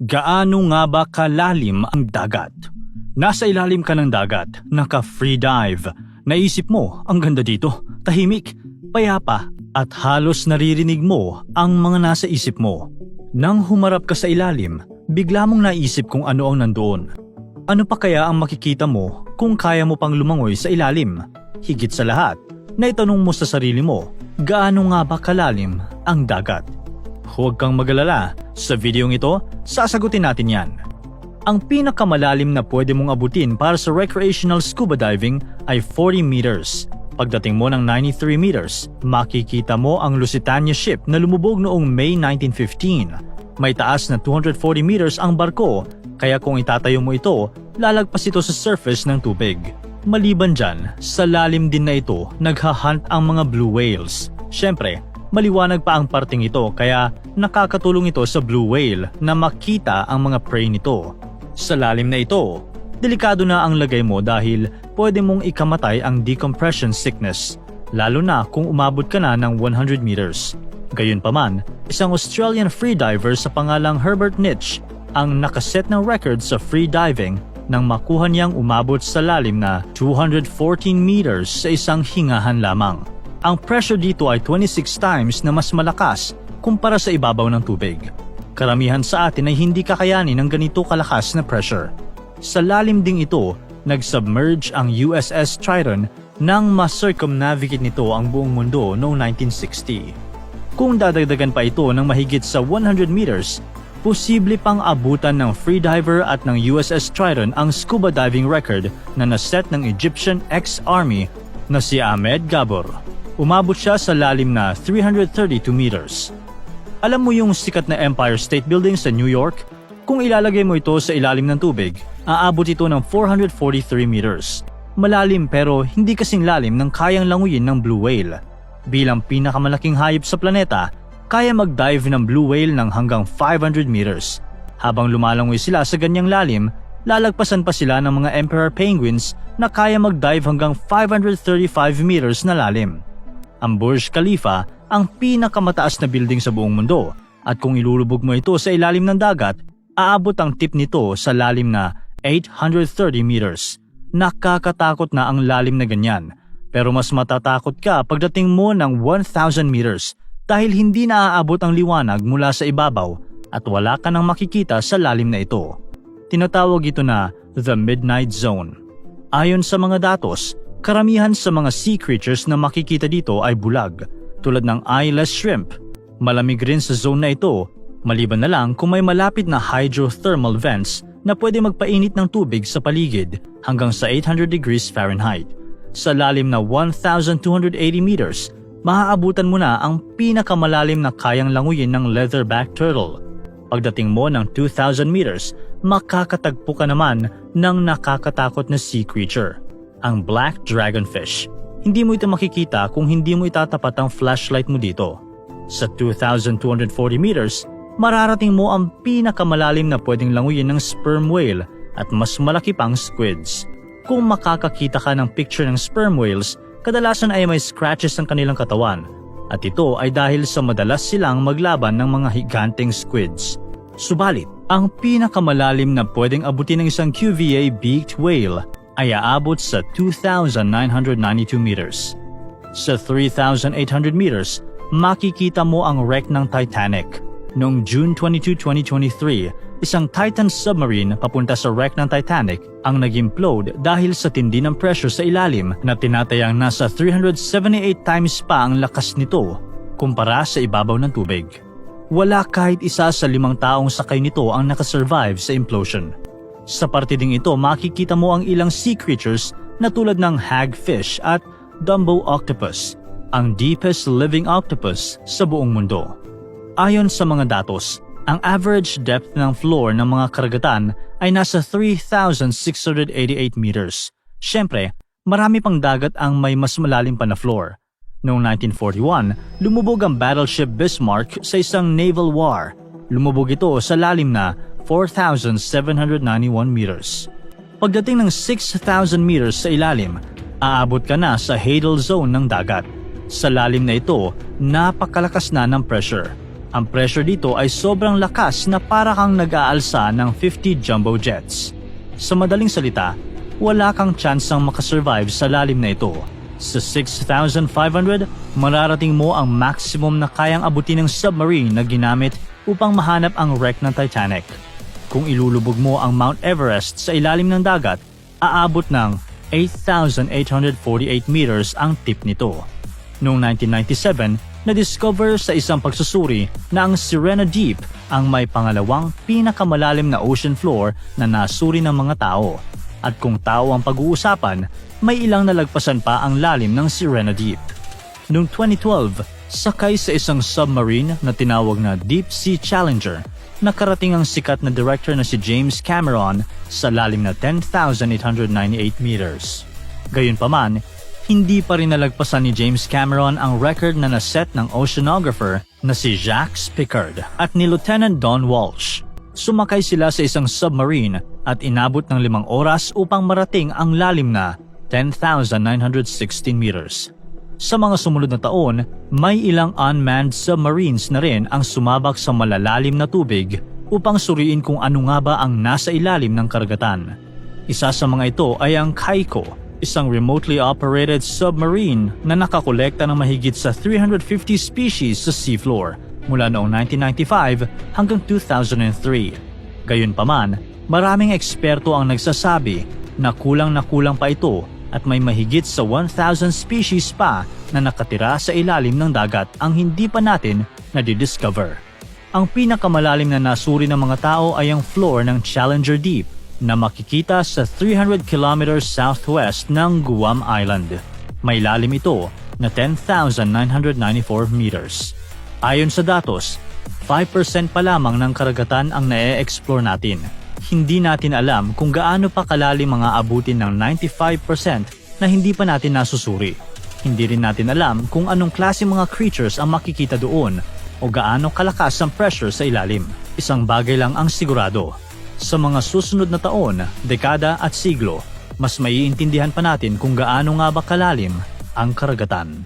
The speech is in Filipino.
Gaano nga ba kalalim ang dagat? Nasa ilalim ka ng dagat, naka-free dive. Naisip mo, ang ganda dito, tahimik, payapa, at halos naririnig mo ang mga nasa isip mo. Nang humarap ka sa ilalim, bigla mong naisip kung ano ang nandoon. Ano pa kaya ang makikita mo kung kaya mo pang lumangoy sa ilalim? Higit sa lahat, naitanong mo sa sarili mo, gaano nga ba kalalim ang dagat? Huwag kang mag-alala, sa videong ito, sasagutin natin yan. Ang pinakamalalim na pwede mong abutin para sa recreational scuba diving ay 40 meters. Pagdating mo ng 93 meters, makikita mo ang Lusitania ship na lumubog noong May 1915. May taas na 240 meters ang barko, kaya kung itatayo mo ito, lalagpas ito sa surface ng tubig. Maliban dyan, sa lalim din na ito, naghahunt ang mga blue whales. Siyempre, maliwanag pa ang parting ito kaya nakakatulong ito sa blue whale na makita ang mga prey nito. Sa lalim na ito, delikado na ang lagay mo dahil pwede mong ikamatay ang decompression sickness, lalo na kung umabot ka na ng 100 meters. Gayunpaman, isang Australian freediver sa pangalang Herbert Nitsch ang nakaset ng record sa freediving nang makuha niyang umabot sa lalim na 214 meters sa isang hingahan lamang. Ang pressure dito ay 26 times na mas malakas kumpara sa ibabaw ng tubig. Karamihan sa atin ay hindi kakayanin ng ganito kalakas na pressure. Sa lalim ding ito, nag-submerge ang USS Triton nang ma-circumnavigate nito ang buong mundo noong 1960. Kung dadagdagan pa ito ng mahigit sa 100 meters, posible pang abutan ng freediver at ng USS Triton ang scuba diving record na naset ng Egyptian ex-army na si Ahmed Gabor. Umabot siya sa lalim na 332 meters. Alam mo yung sikat na Empire State Building sa New York? Kung ilalagay mo ito sa ilalim ng tubig, aabot ito ng 443 meters. Malalim pero hindi kasing lalim ng kayang languyin ng blue whale. Bilang pinakamalaking hayop sa planeta, kaya mag-dive ng blue whale ng hanggang 500 meters. Habang lumalangoy sila sa ganyang lalim, lalagpasan pa sila ng mga emperor penguins na kaya mag-dive hanggang 535 meters na lalim. Ang Burj Khalifa ang pinakamataas na building sa buong mundo at kung ilulubog mo ito sa ilalim ng dagat, aabot ang tip nito sa lalim na 830 meters. Nakakatakot na ang lalim na ganyan, pero mas matatakot ka pagdating mo ng 1,000 meters dahil hindi na aabot ang liwanag mula sa ibabaw at wala ka nang makikita sa lalim na ito. Tinatawag ito na the Midnight Zone. Ayon sa mga datos, karamihan sa mga sea creatures na makikita dito ay bulag, tulad ng eyeless shrimp. Malamig rin sa zone na ito, maliban na lang kung may malapit na hydrothermal vents na pwede magpainit ng tubig sa paligid hanggang sa 800 degrees Fahrenheit. Sa lalim na 1,280 meters, maaabutan mo na ang pinakamalalim na kayang languyin ng leatherback turtle. Pagdating mo ng 2,000 meters, makakatagpo ka naman ng nakakatakot na sea creature, ang black dragonfish. Hindi mo ito makikita kung hindi mo itatapat ang flashlight mo dito. Sa 2,240 meters, mararating mo ang pinakamalalim na pwedeng languyin ng sperm whale at mas malaki pang squids. Kung makakakita ka ng picture ng sperm whales, kadalasan ay may scratches ang kanilang katawan. At ito ay dahil sa madalas silang maglaban ng mga higanteng squids. Subalit, ang pinakamalalim na pwedeng abutin ng isang QVA beaked whale ay aabot sa 2,992 meters. Sa 3,800 meters, makikita mo ang wreck ng Titanic. Noong June 22, 2023, isang Titan submarine papunta sa wreck ng Titanic ang nag-implode dahil sa tindi ng pressure sa ilalim na tinatayang nasa 378 times pa ang lakas nito kumpara sa ibabaw ng tubig. Wala kahit isa sa 5 taong sakay nito ang nakasurvive sa implosion. Sa parte ding ito, makikita mo ang ilang sea creatures na tulad ng hagfish at Dumbo octopus, ang deepest living octopus sa buong mundo. Ayon sa mga datos, ang average depth ng floor ng mga karagatan ay nasa 3,688 meters. Siyempre, marami pang dagat ang may mas malalim pa na floor. Noong 1941, lumubog ang battleship Bismarck sa isang naval war. Lumubog ito sa lalim na 4,791 meters. Pagdating ng 6,000 meters sa ilalim, aabot ka na sa Hadal Zone ng dagat. Sa lalim na ito, napakalakas na ng pressure. Ang pressure dito ay sobrang lakas na para kang nag-aalsa ng 50 jumbo jets. Sa madaling salita, wala kang tsansang makasurvive sa lalim na ito. Sa 6,500, mararating mo ang maximum na kayang abutin ng submarine na ginamit upang mahanap ang wreck ng Titanic. Kung ilulubog mo ang Mount Everest sa ilalim ng dagat, aabot ng 8,848 meters ang tip nito. Noong 1997, na-discover sa isang pagsusuri na ang Sirena Deep ang may pangalawang pinakamalalim na ocean floor na nasuri ng mga tao. At kung tao ang pag-uusapan, may ilang nalagpasan pa ang lalim ng Sirena Deep. Noong 2012, sakay sa isang submarine na tinawag na Deep Sea Challenger, nakarating ang sikat na director na si James Cameron sa lalim na 10,898 meters. Gayunpaman, hindi pa rin nalagpasan ni James Cameron ang record na naset ng oceanographer na si Jacques Piccard at ni Lieutenant Don Walsh. Sumakay sila sa isang submarine at inabot ng 5 oras upang marating ang lalim na 10,916 meters. Sa mga sumunod na taon, may ilang unmanned submarines na rin ang sumabak sa malalalim na tubig upang suriin kung ano nga ba ang nasa ilalim ng karagatan. Isa sa mga ito ay ang Kaiko, isang remotely operated submarine na nakakolekta ng mahigit sa 350 species sa seafloor mula noong 1995 hanggang 2003. Gayunpaman, maraming eksperto ang nagsasabi na kulang pa ito at may mahigit sa 1,000 species pa na nakatira sa ilalim ng dagat ang hindi pa natin nadidiscover. Ang pinakamalalim na nasuri ng mga tao ay ang floor ng Challenger Deep na makikita sa 300 kilometers southwest ng Guam Island. May lalim ito na 10,994 meters. Ayon sa datos, 5% pa lamang ng karagatan ang na-e-explore natin. Hindi natin alam kung gaano pa kalalim mga abutin ng 95% na hindi pa natin nasusuri. Hindi rin natin alam kung anong klase mga creatures ang makikita doon o gaano kalakas ang pressure sa ilalim. Isang bagay lang ang sigurado. Sa mga susunod na taon, dekada at siglo, mas maiintindihan pa natin kung gaano nga ba kalalim ang karagatan.